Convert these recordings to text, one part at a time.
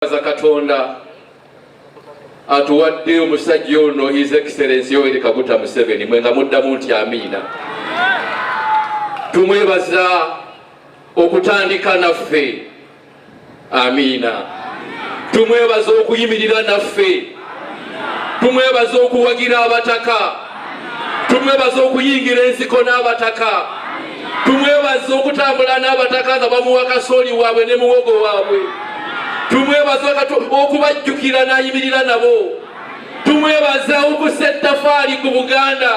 Katonda atuwadde omusajja ono His Excellency Yoweri Kaguta Museveni mwenga muddamu nti amiina. Tumwebaza okutandika naffe, amiina. Tumwebaza okuyimirira naffe, tumwebaza okuwagira Abataka, tumwebaza okuyingira ensiko n'Abataka, tumwebaza okutambula n'Abataka nga bamuwa kasooli waabwe ne muwogo waabwe. Tumwebaza okubajjukira n'ayimirira nabo. Tumwebaza okussa ettafaali ku Buganda.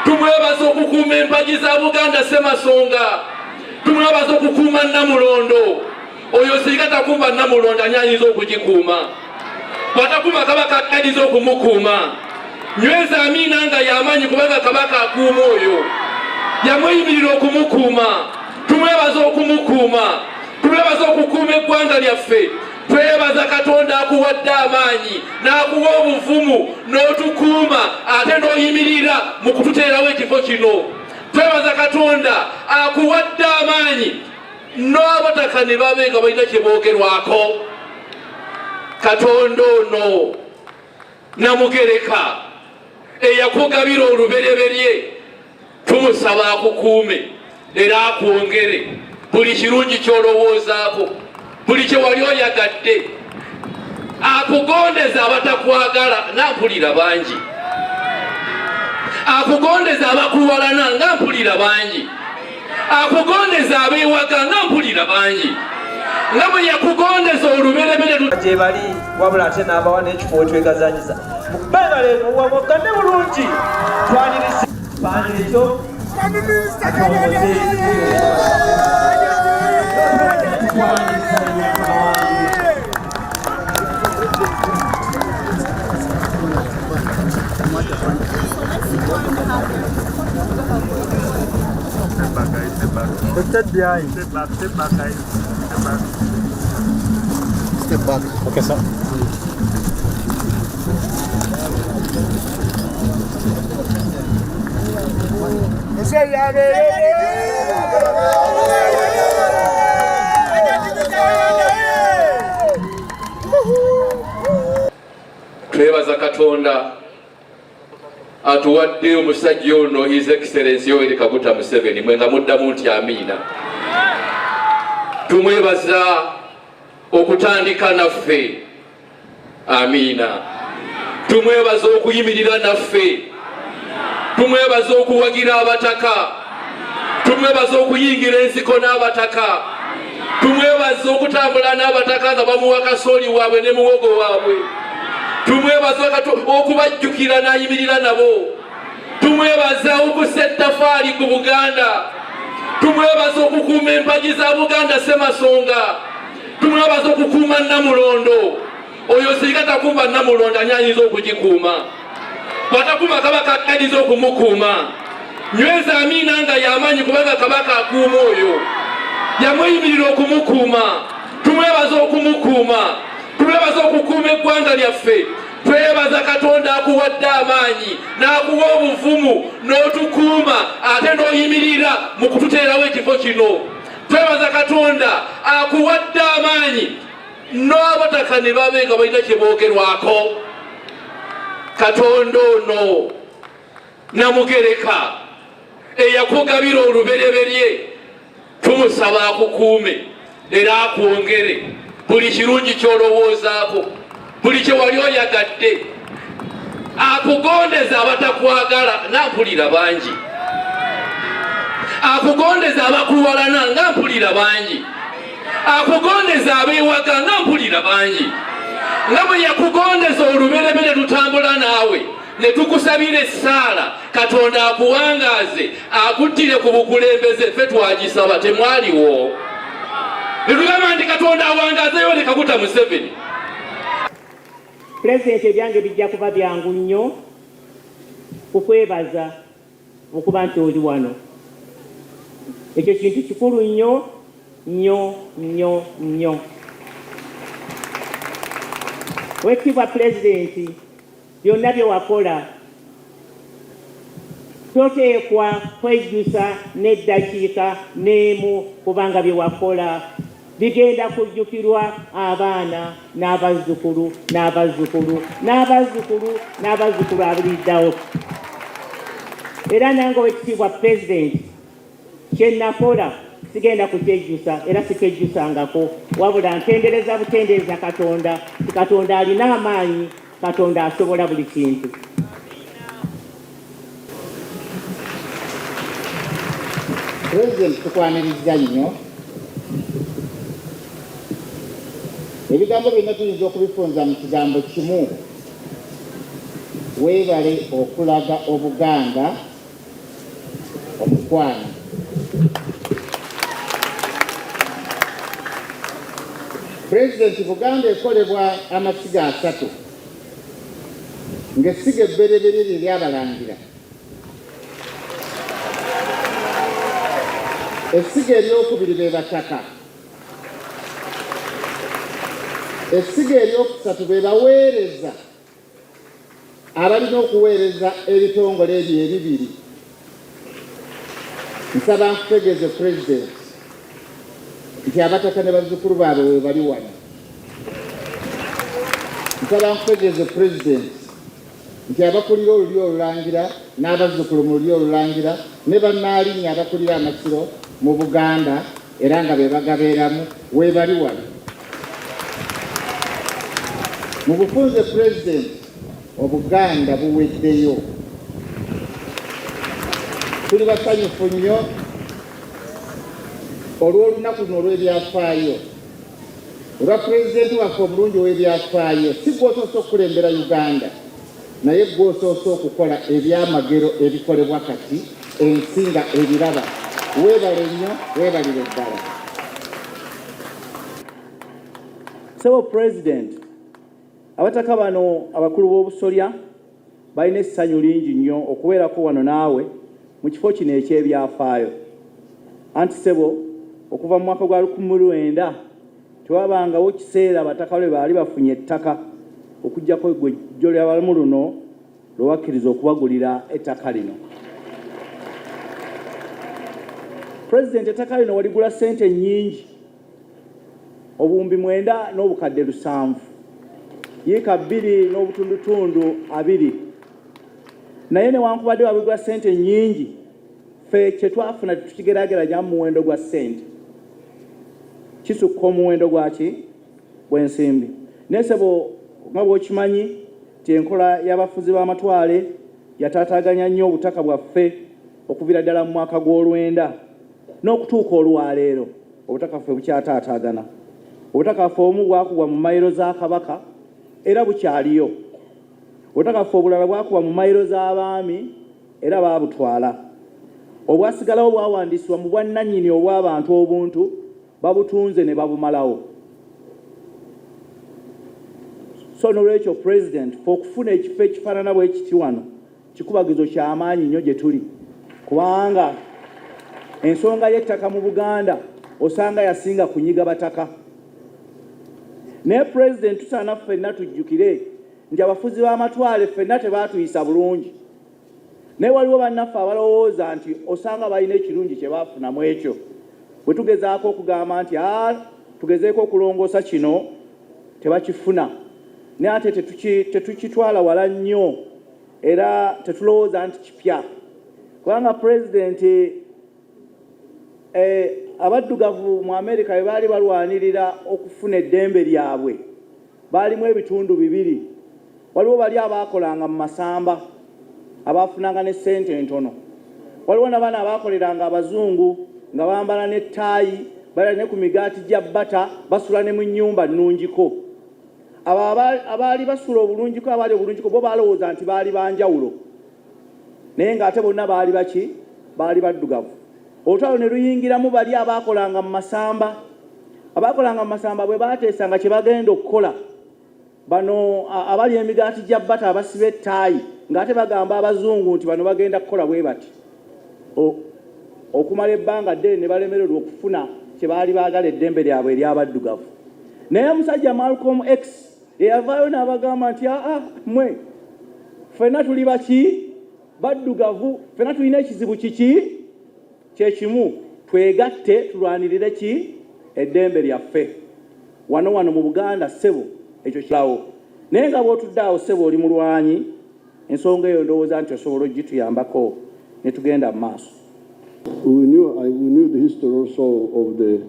Tumwebaza okukuuma empagi za Buganda Ssemasonga. Tumwebaza okukuuma Namulondo. Oyo singa takuuma Namulondo anyanyiza okugikuuma. Bw'atakuuma Kabaka anyanyiza okumukuuma. Nyweza amiina nga y'amaanyi kubanga Kabaka akuuma oyo. Yamweyimirira okumukuuma. Tumwebaza okumukuuma. Tumwebaza okukuuma eggwanga lyaffe. Twebaza Katonda akuwadde amaanyi n'akuwa obuvumu n'otukuuma ate n'oyimirira mu kututeerawo ekifo kino. Twebaza Katonda akuwadde amaanyi n'Abataka ne babe nga balina kye boogerwako. Katonda ono Namugereka eyakugabira olubereberye tumusaba akukuume era akwongere buli kirungi ky'olowoozaako, buli kye wali oyagadde. Akugondeza abatakwagala nga mpulira bangi, akugondeza abakuwalana nga mpulira bangi, akugondeza abeewaga nga mpulira bangi, nga bwe yakugondeza oluberebere gye bali wabula ate n'abawa n'ekifo twegazanyiza mukubagale muwagane bulungi twanirisi bandi ekyo Step behind. Step back, guys. Step back. Step back. Okay, sir. Twebaza Katonda atuwadde omusajja ono His Excellency Yoweri Kaguta Museveni mwenga muddamu nti amiina. Tumwebaza okutandika naffe, amiina. Tumwebaza okuyimirira naffe, tumwebaza okuwagira Abataka, tumwebaza okuyingira ensiko n'Abataka, tumwebaza okutambula n'Abataka nga bamuwa kasooli waabwe ne muwogo waabwe. Tumwebaza okubajjukira n'ayimirira nabo. Tumwebaza okussa ettafaali ku Buganda. Tumwebaza okukuuma empagi za Buganda Ssemasonga. Tumwebaza okukuuma Namulondo. Oyo singa takuuma Namulondo anyanyiza okugikuuma. Bw'atakuuma Kabaka anyanyiza okumukuuma. Nyweza amiina nga y'amaanyi kubanga Kabaka akuuma oyo. Yamweyimirira okumukuuma. Tumwebaza okumukuuma. Twebaza okukuuma eggwanga lyaffe. Twebaza Katonda akuwadde amaanyi n'akuwa obuvumu n'otukuuma ate n'oyimirira mu kututeerawo ekifo kino. Twebaza Katonda akuwadde amaanyi n'Abataka ne babe nga balina kye boogerwako. Katonda ono Namugereka eyakugabira olubereberye tumusaba akukuume era akwongere buli kirungi ky'olowoozaako, buli kye wali oyagadde. Akugondeza abatakwagala nga mpulira bangi, akugondeza abakuwalana nga mpulira bangi, akugondeza abeewaga nga mpulira bangi, nga bwe yakugondeza oluberebere tutambula naawe ne tukusabira Essaala. Katonda akuwangaaze akuttire ku bukulembeze, ffe twagisaba temwaliwo. Netugamba nti Katonda awangaze Yoweri Kaguta Museveni. Pulezidenti ebyange bijja kuba byangu nnyo kukwebaza okuba nti oli wano. Ekyo kintu kikulu nnyo nnyo nnyo nnyo. Weekitiibwa Pulezidenti, byonna bye wakola toteekwa kwejjusa n'eddakiika n'emu kubanga bye wakola bigenda kujjukirwa abaana n'abazzukulu n'abazzukulu n'abazzukulu n'abazzukulu abiriddawo. Era nange Oweekitiibwa Pulezidenti kye nakola sigenda kukyejjusa era sikejjusangako, wabula ntendereza butendereza Katonda, Katonda alina amaanyi, Katonda asobola buli kintu. Pulezidenti tukwaniriza nnyo ebigambo byonna tuyinza okubifunza mu kigambo kimu, weebale okulaga Obuganda omukwano. Pulezidenti, Buganda ekolebwa amasiga 3 ng'essiga ebbereberye ly'Abalangira, essiga eryokubiri be Bataka, essiga eryokusatu be baweereza abalina okuweereza ebitongole ebyo ebibiri. Nsaba nkutegeeze Pulezidenti nti Abataka ne bazzukulu baabwe we bali wano. Nsaba nkutegeeze Pulezidenti nti abakulira olulyo olulangira n'abazzukulu mu lulyo olulangira ne bannaalinnya abakulira amasiro mu Buganda era nga be bagabeeramu we bali wano. Mu bufunze Pulezidenti, Obuganda buweddeyo. Tuli basanyufu nnyo olw'olunaku luno olw'ebyafaayo. Olwa Pulezidenti waffe omulungi ow'ebyafaayo, si gw'osoose okukulembera Uganda, naye gw'osoose okukola ebyamagero ebikolebwa kati ensi nga ebiraba. Weebale nnyo, weebalire ddala. Sebo Pulezidenti, Abataka bano abakulu b'obusolya balina essanyu lingi nnyo okubeerako wano naawe mu kifo kino eky'ebyafaayo. Anti Sebo, okuva mu mwaka gwa 1900 tewabangawo kiseera Abataka lwe baali bafunye ettaka okuggyako ejjo ly'abalamu luno lwe wakkiriza okubagulira ettaka lino. Pulezidenti, ettaka lino waligula ssente nnyingi, obuwumbi 9 n'obukadde 7, yiika 2 n'obutundutundu 2. Naye newankubadde wabigula ssente nnyingi, ffe kye twafuna tukigeraageranya mu muwendo gwa ssente kisukka omuwendo gwaki gw'ensimbi. Naye Sebo, nga bw'okimanyi nti enkola y'abafuzi b'amatwale yataataaganya nnyo obutaka bwaffe okuviira ddala mu mwaka gw'olwenda n'okutuuka olwaleero obutaka ffe bukyataataagana. Obutaka ffe obumu bwakubwa mu mayiro za Kabaka era bukyaliyo. Obutaka ffe obulala bwakubwa mu mayiro z'abaami era baabutwala. Obwasigalawo bwawandiisibwa mu bwannannyini obw'abantu obuntu, babutunze ne babumalawo. So n'olwekyo Pulezidenti, ffe okufuna ekifo ekifaanana bwe kiti wano kikubagizo ky'amaanyi nnyo gye tuli, kubanga ensonga y'ettaka mu Buganda osanga yasinga kunyiga Bataka. Naye Pulezidenti, tusaana ffenna tujjukire nti abafuzi b'amatwale ffenna tebaatuyisa bulungi. Naye waliwo bannaffe abalowooza nti osanga balina ekirungi kye baafunamu ekyo. Bwe tugezaako okugamba nti tugezeeko okulongoosa kino tebakifuna, naye ate tetukitwala wala nnyo era tetulowooza nti kipya. Kubanga Pulezidenti, abaddugavu mu Amerika bwe baali balwanirira okufuna eddembe lyabwe baalimu ebitundu 2. Waliwo bali abaakolanga mu masamba abaafunanga ne ssente entono. Waliwo n'abaana abaakoleranga Abazungu nga bambala n'ettaayi, bali ne ku migaati gya bbata, basula ne mu nnyumba nnungiko. Abo abaali basula obulungiko, abaali obulungiko bo baalowooza nti baali banjawulo, naye ng'ate bonna baali baki? Baali baddugavu. Olutalo ne luyingiramu bali abaakolanga mu masamba. Abaakolanga mu masamba bwe baateesanga kye bagenda okukola, bano abali emigaati gya bbata abasiba ettaayi ng'ate bagamba Abazungu nti bano bagenda kukola bwe bati. Okumala ebbanga ddene ne balemererwa okufuna kye baali baagala eddembe lyabwe ery'abaddugavu. Naye omusajja Malcolm X eyavaayo n'abagamba nti mmwe ffenna tuli baki? Baddugavu. Ffenna tulina ekizibu kiki? Kye kimu, twegatte tulwanirire ki? eddembe lyaffe wano mu Buganda ssebo ekyo kirawo naye nga bw'otudde awo ssebo oli mulwanyi ensonga eyo ndowooza nti osobola ogituyambako ne tugenda mu maaso. We knew the history also of the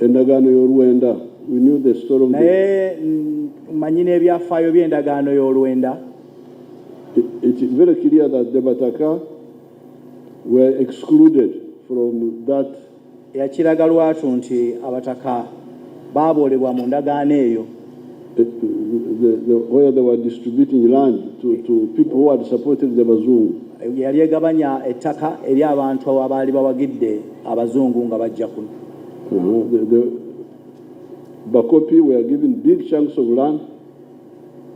endagaano y'Olwenda. We knew the story of naye manyi n'ebyafaayo by'endagaano y'Olwenda. It's very clear that the Abataka were excluded from that. Yakiraga lwatu nti Abataka baaboolebwa mu ndagaano eyo. Where they were distributing land to people who had supported the Bazungu. Yali egabanya ettaka eri abantu abaali bawagidde abazungu nga bajja kuno. The Bakopi were given big chunks of land.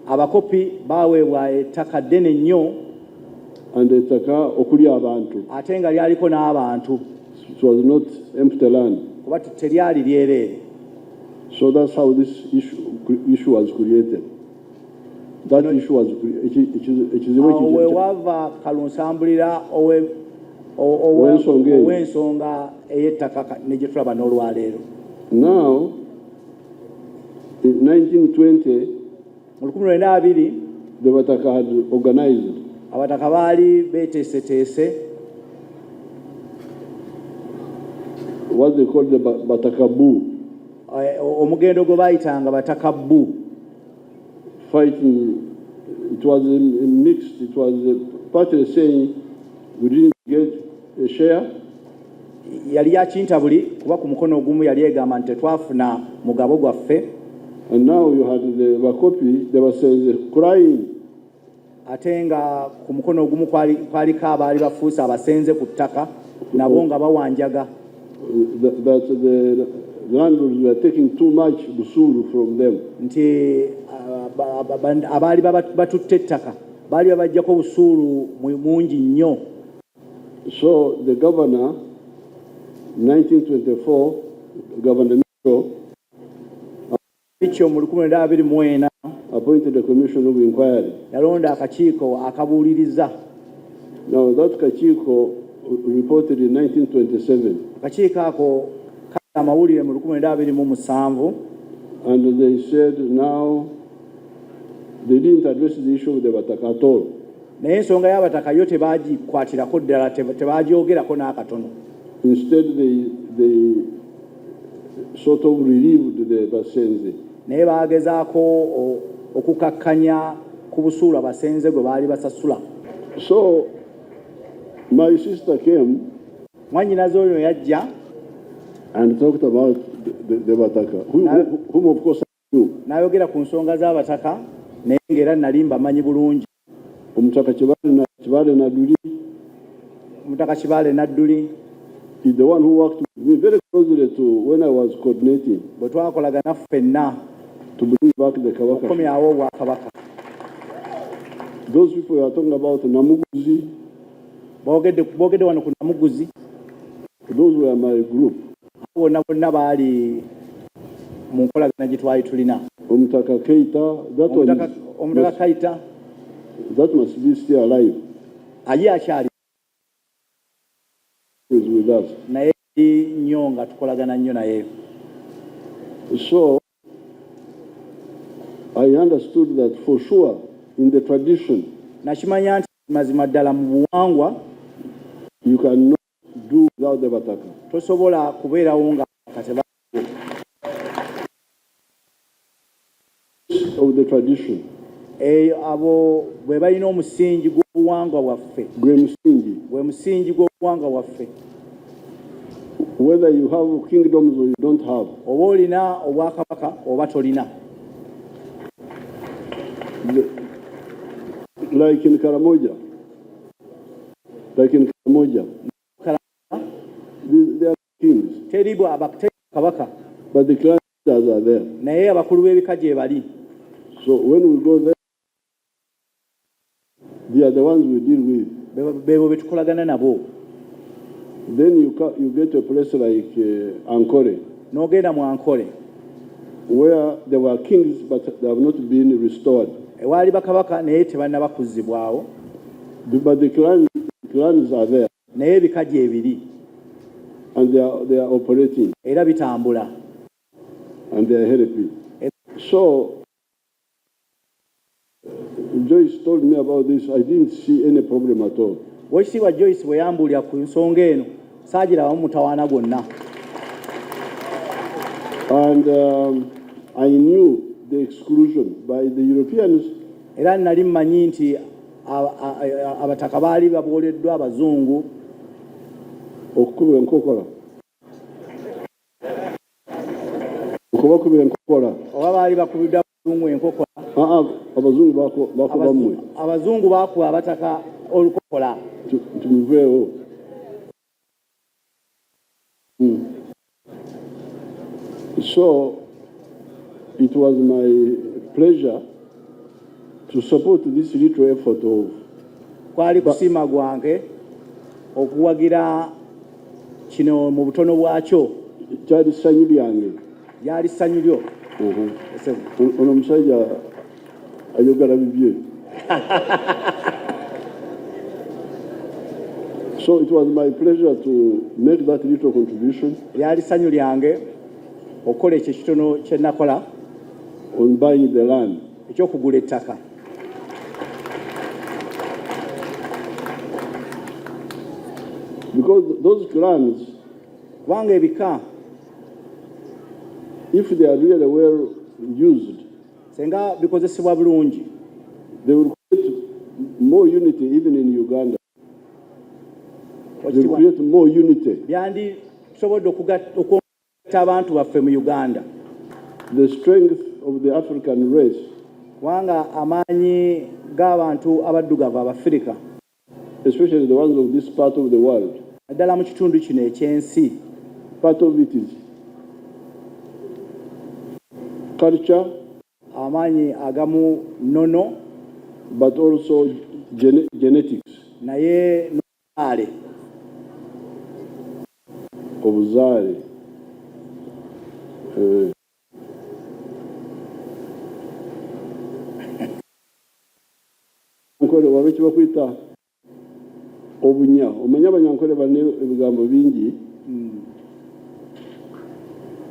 Abakopi baaweebwa ettaka ddene nnyo. And ettaka okuli abantu. Ate nga lyaliko n'abantu. It was not empty land. Kuba teryali lyereere. So that's how this issue was created. That issue was wava kalunsambulira ow'ensonga ey'ettaka ne gye tulaba n'olwaleero. Now, in 1920, the Abataka had organized. Abataka baali beeteeseteese. What they called the Bataka Boo. Omugendo gwe baayitanga Bataka Boo. Fighting, it was mixed. It was partly saying we didn't get a share. Yali yakintabuli kuba ku mukono ogumu yali egamba nti tetwafuna mugabo gwaffe. And now you had the Bakopi, they were saying, crying. Ate nga ku mukono ogumu kwaliko abaali bafuuse abasenze ku ttaka nabo nga bawanjaga. That the landlords were taking too much busuru from them. Nti abaali batutte ettaka baali babajjako busuulu mungi nnyo. So the governor, 1924, Governor Mitchell mu 1924 appointed a commission of inquiry. Yalonda akakiiko akabuuliriza. Now that kakiiko reported in 1927. Akakiiko ako amawulire mu 1927. And they said now they didn't address the issue of the Abataka at all. Naye ensonga y'Abataka yo tebagikwatirako ddala, tebagyogerako n'akatono. Instead they sort of relieved the Basenze. Naye baagezaako okukakkanya ku busuulu abasenze gwe baali basasula. So my sister came. Mwannyinaze oyo yajja and talked about the Abataka, whom of course I knew. N'ayogera ku nsonga z'Abataka naye ng'era nali mbamanyi bulungi. Omutaka Kibale Nadduli is the one who worked with me very closely to when I was coordinating. Bwe twakolagana ffenna to bring back the Kabaka. Okukomyawo Obwakabaka. Those people are talking about Namuguzi. Boogedde wano ku Namuguzi. Those were my group. Bonna baali mu nkolagana gye twali tulina. Omutaka Keita, Omutaka Keita. That must be still alive. Aye akyali. Is with us. Naye nnyo nga tukolagana nnyo naye. So I understood that for sure in the tradition. Nakimanya nti mazima ddala mu buwangwa. You cannot do without the Abataka. Tosobola kubeerawo nga kateba. Of the tradition. Abo bwe balina omusingi gw'obuwangwa bwaffe. Gwe musingi gw'obuwangwa bwaffe. Whether you have kingdoms or you don't have. Oba olina obwakabaka oba tolina. Like in Karamoja. They are kings. Kabaka. But the clans are there. Naye abakulu b'ebika gye bali. So when we go there, they are the ones we deal with. Bebo betukolagana nabo. Then you get to a place like Ankole. N'ogenda mu Ankole. Where there were kings but they have not been restored. Ewaali bakabaka naye tebannaba kuzzibwawo. But the clans are there. Naye ebika gye biri. And they are operating. Era bitambula. And they are helping. So, Joyce told me about this. I didn't see any problem at all. Wekitiibwa Joyce bwe yambuulira ku nsonga eno saagirabamu mutawaana gwonna. And I knew the exclusion by the Europeans. Era nali mmanyi nti abataka baali babooleddwa abazungu okukuba enkokora. Okubakuba enkokora. Oba baali bakubiddwa abazungu enkokora. Abazungu bakuba mmwe. Abazungu baakuba abataka olukokola. Tumuveewo. So, it was my pleasure to support this little effort of... Kwali kusima gwange okuwagira kino mu butono bwakyo. Kyali ssanyu lyange. Lyali ssanyu lyo. Ono omusajja ayogera bibye. So it was my pleasure to make that little contribution. Lyali ssanyu lyange okukola ekyo kitono kye nakola on buying the land. Ekyokugula ettaka. Because those clans, kubanga ebika, if they are really well used, senga bikozesebwa bulungi, they will create more unity even in Uganda. They will create more unity. Byandi tusobodde okugatta abantu baffe mu Uganda. The strength of the African race, kubanga amaanyi g'abantu abaddugavu Abafirika, especially the ones of this part of the world, ddala mu kitundu kino ekyensi, part of it is culture, amaanyi agamu nono, but also genetics, naye n'obuzaale. Obuzaale. Waba kibakwita obunya. Omanya abanyankole bane ebigambo bingi.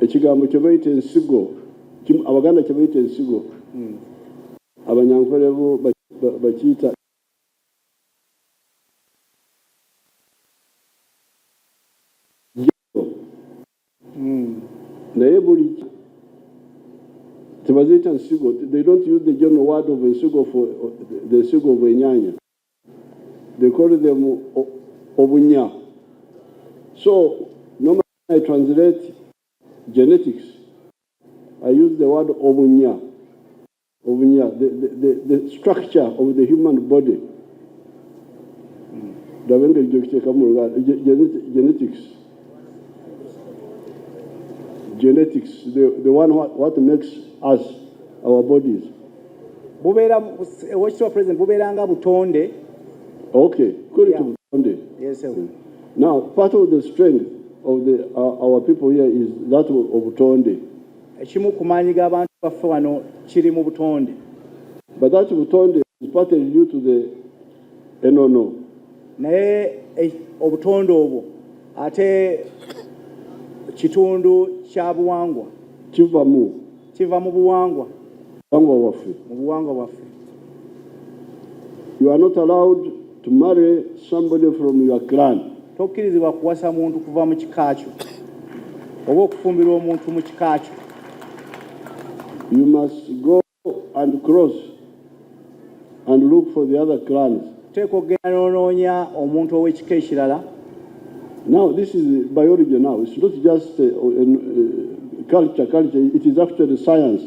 Ekigambo kye bayita ensigo, Abaganda kye bayita ensigo, abanyankole bo bakiyita naye buli tebaziyita nsigo. They don't use the general word of ensigo for the nsigo of enyanya. They call them obunya. So normally I translate genetics, I use the word obunya. Obunya, the structure of the human body. Genetics, the one what makes us, our bodies. What's your president? Buberanga butonde. Okay, good to butonde. Yes, sir. Now, part of the strength of our people here is that of butonde. Ekimu kumanyi g'abantu baffe wano kiri mu butonde. But that butonde is partly due to the enono. Naye obutonde obwo ate kitundu kya buwangwa. Kiva mu buwangwa. Buwangwa waffe. Mu buwangwa bwaffe. You are not allowed to marry somebody from your clan. Tokkirizibwa kuwasa muntu kuva mu kika kyo oba okufumbirwa omuntu mu kika kyo. You must go and cross and look for the other clans. Teeka okugenda n'onoonya omuntu ow'ekika ekirala. Now, this is biology now. It's not just culture. It is actually science.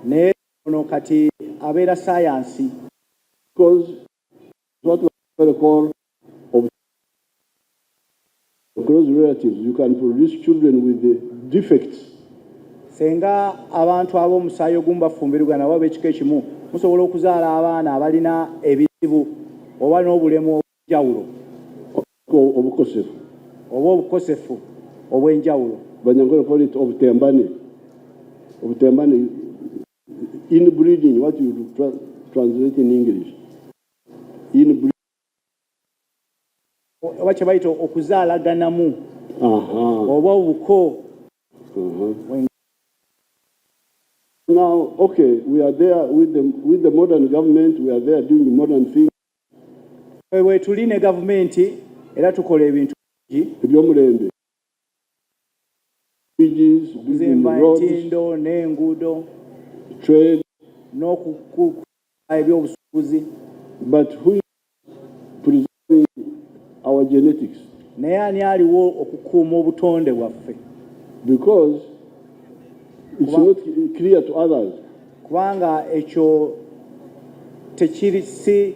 Naye ono kati abeera sayansi. Because what we call close relatives, you can produce children with the defects. Senga abantu ab'omusaayi ogumu bafumbirugana oba ab'ekika ekimu musobola okuzaala abaana abalina ebizibu oba n'obulemu obw'enjawulo. Obukosefu. Oba obukosefu obw'enjawulo. Banyankole call it obutembane. Obutembane, inbreeding, what you translate in English. Inbreeding. Oba kye bayita okuzaalaganamu. oba obuko. Now, okay, we are there with the modern government. We are there doing the modern things. We tuline gavumenti era tukola ebintu Ebyomulembe. Bridges, building roads, entindo n'enguudo, trade. Ebyobusuubuzi. But who is preserving our genetics? Naye ani aliwo okukuuma obutonde bwaffe? Because it's not clear to others. Kubanga ekyo tekiri si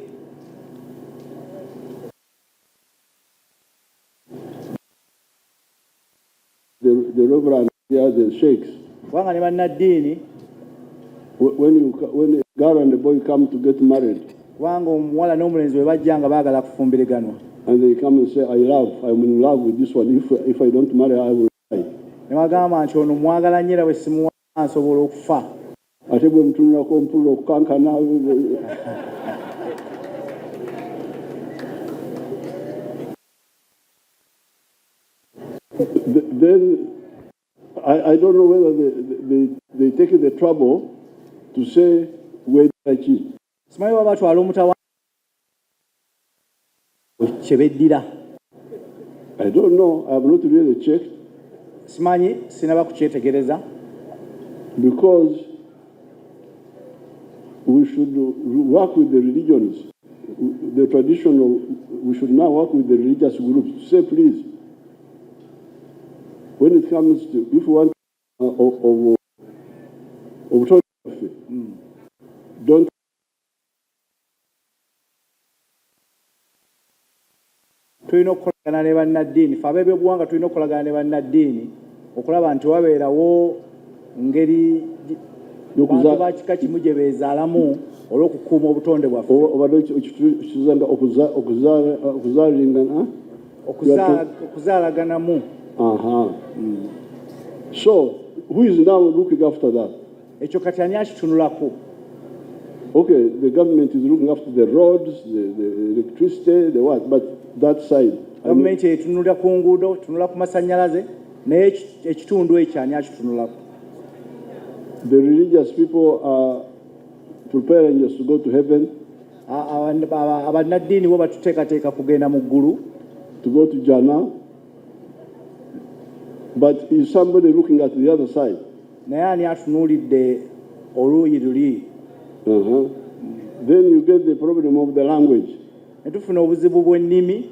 the reverend here, the sheikhs. Kubanga ne bannaddiini when a girl and a boy come to get married, kubanga omuwala n'omulenzi bwe bajja nga baagala kufumbiriganwa, and they come and say, I'm in love with this one. If I don't marry, I will die. Ne bagamba nti ono mwagala nnyo era bwe simuwa nsobola okufa. Ate bwe mutunulako mpulira okukankana. Then I don't know whether they take the trouble to say where they cheat. Simanyi baba batwala omutawa kye beddira. I don't know. I have not really checked. Simanyi, sinaba kukyetegereza. Because we should work with the religions, the traditional. We should now work with the religious groups to say, please, when it comes to, if we want of don't tulina okukolagana ne bannaddiini, fe ab'ebyobuwangwa tulina okukolagana ne bannaddiini okulaba nti wabeerawo ngeri bantu ba kika kimu gye beezaalamu olw'okukuuma obutonde bwaffe. Okuzaalaganamu. So, who is now looking after that? Ekyo kati ani akitunulako? Okay, the government is looking after the roads, the electricity, the what, but that side. Gavumenti etunula ku nguudo, tunula ku masannyalaze, naye ekitundu ekyo ani akitunulako? The religious people are preparing us to go to heaven. Abannaddiini bo batuteekateeka kugenda mu ggulu. To go to Jannah. But is somebody looking at the other side? Naye ani atunuulidde oluuyi luli? Then you get the problem of the language. Netufuna obuzibu bw'ennimi.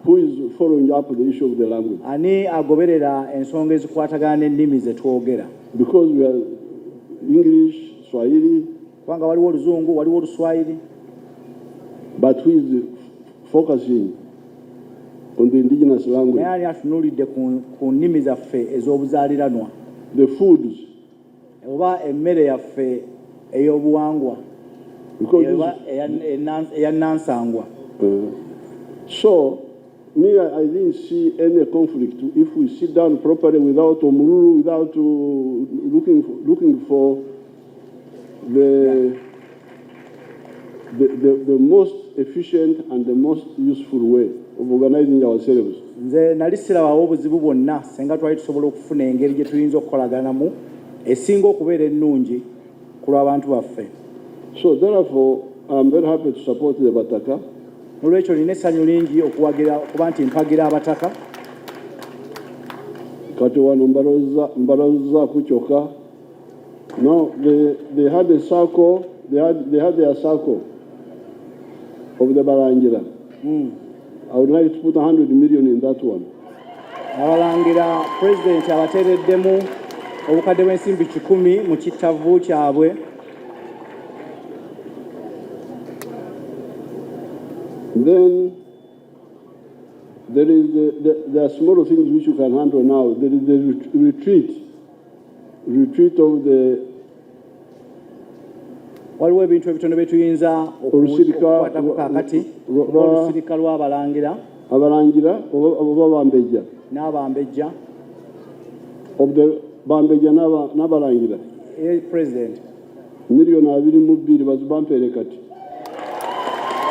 Who is following up the issue of the language? Ani agoberera ensonga ezikwatagana n'ennimi ze twogera? Because we are English, Swahili. Kubanga waliwo Oluzungu, waliwo Oluswahili. But who is focusing on the indigenous language? Naye ani atunuulidde ku nnimi zaffe ez'obuzaaliranwa? The foods. Oba emmere yaffe ey'obuwangwa. Eyannansangwa. So, me, I didn't see any conflict if we sit down properly without omururu, without looking for the most efficient and the most useful way of organizing ourselves. Nze nali sirabawo obuzibu bwonna senga twali tusobola okufuna engeri gye tuyinza okukolaganamu esinga okubeera ennungi ku lw'abantu baffe. So therefore, I'm very happy to support the Abataka. Olw'ekyo nina essanyu lingi okuwagira kuba nti mpagira Abataka. Kati wano mbalowoozaako kyokka. No, they had a circle. They had their circle of the Balangira. I would like to put 100 million in that one. Abalangira president abateereddemu obukadde bw'ensimbi 100 mu kittavu kyabwe. Then there are small things which you can handle now. There is the retreat of the waliwo ebintu ebitono bye tuyinza okukwatako kaakati olusirika lw'abalangira oba bambejja n'abambejja bambejja n'abalangira president $2.2 bazibampeere kati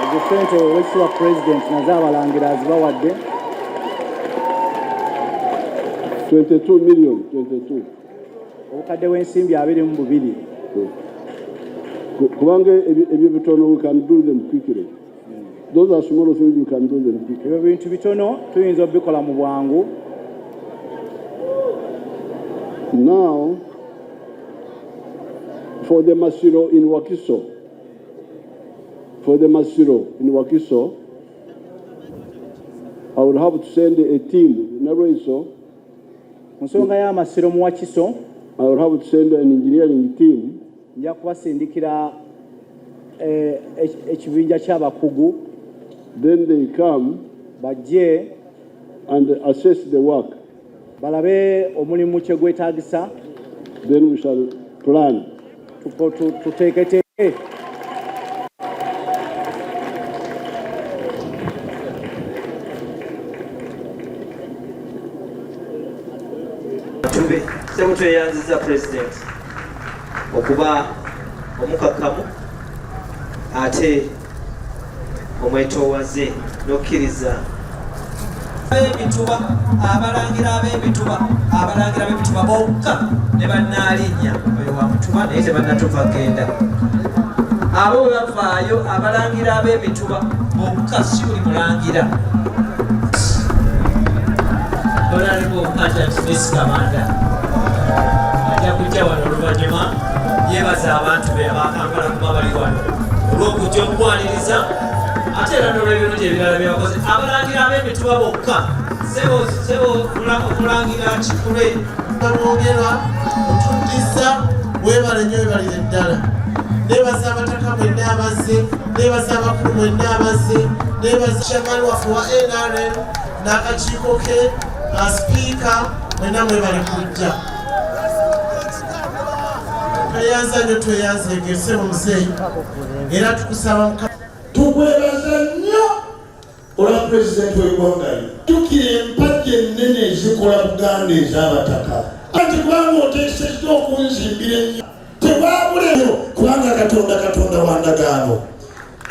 ezo sente olwekitiibwa president nazo abalangira azibawadde. 22 million, 22. obukadde bw'ensimbi 22. Kubanga ebyo bitono, we can do them quickly. Those are small things, you can do them quickly. Ebyo bintu bitono tuyinza obikola mu bwangu. Now, for the Masiro in Wakiso, I would have to send a team. Naroiso. Musonga ya Masiro mu Wakiso. I would have to send an engineering team. Nja kubasindikira ekibinja ky'abakugu. Then they come bajje and assess the work. Balabe omulimu kye gwetaagisa. Then we shall plan. Tuteeketeke. Semutweyanziza President okuba omukakamu ate omwetoowaze n'okkiriza ab'ebituba abalangira bokka ne bannaalinnya oyo wa mutuba naye tebannatuva genda abo bwe bavaayo abalangira ab'ebituba bokka si buli mulangira Honorable Adjunct Miss Commander ajja kujja wano oluvannyuma yeebaza abantu be abakampala kuba bali wano olw'okujja okwaniriza ate era n'olw'ebirungi ebirala byabakoze abalangira ab'emituba bokka sebo okulangira kikule balwogera otuddiza weebale nnyo weebalire ddala neebaza abataka mwenna abazze neebaza abakulu mwenna abazze neebaza chairman waffe wa NRM n'akakiiko ke Speaker mwenna mwebale kujja tweyanza nnyo tweyanzeegese omuzeeyi era tukusaba tukwebaza nnyo olwa pulezidenti w'eggwanga lino tukira empagi ennene ezikola Buganda ez'abataka anti kubanga oteesezza okunzimbira ennyo tewabuleo kubanga katonda wa ndagaano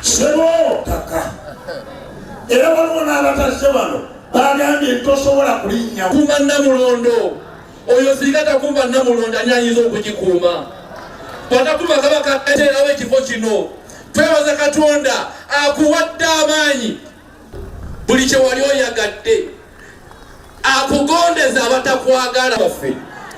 sebo taka era waliwo n'abatazze wano bagambye tosobola kulinnya kuuma Namulondo oyo singa takumba Namulondo ani ayinza okugikuuma bw'atakuuma kabaka ateerawo ekifo kino twebaza Katonda akuwadde amaanyi buli kye wali oyagadde akugondeza abatakwagala baffe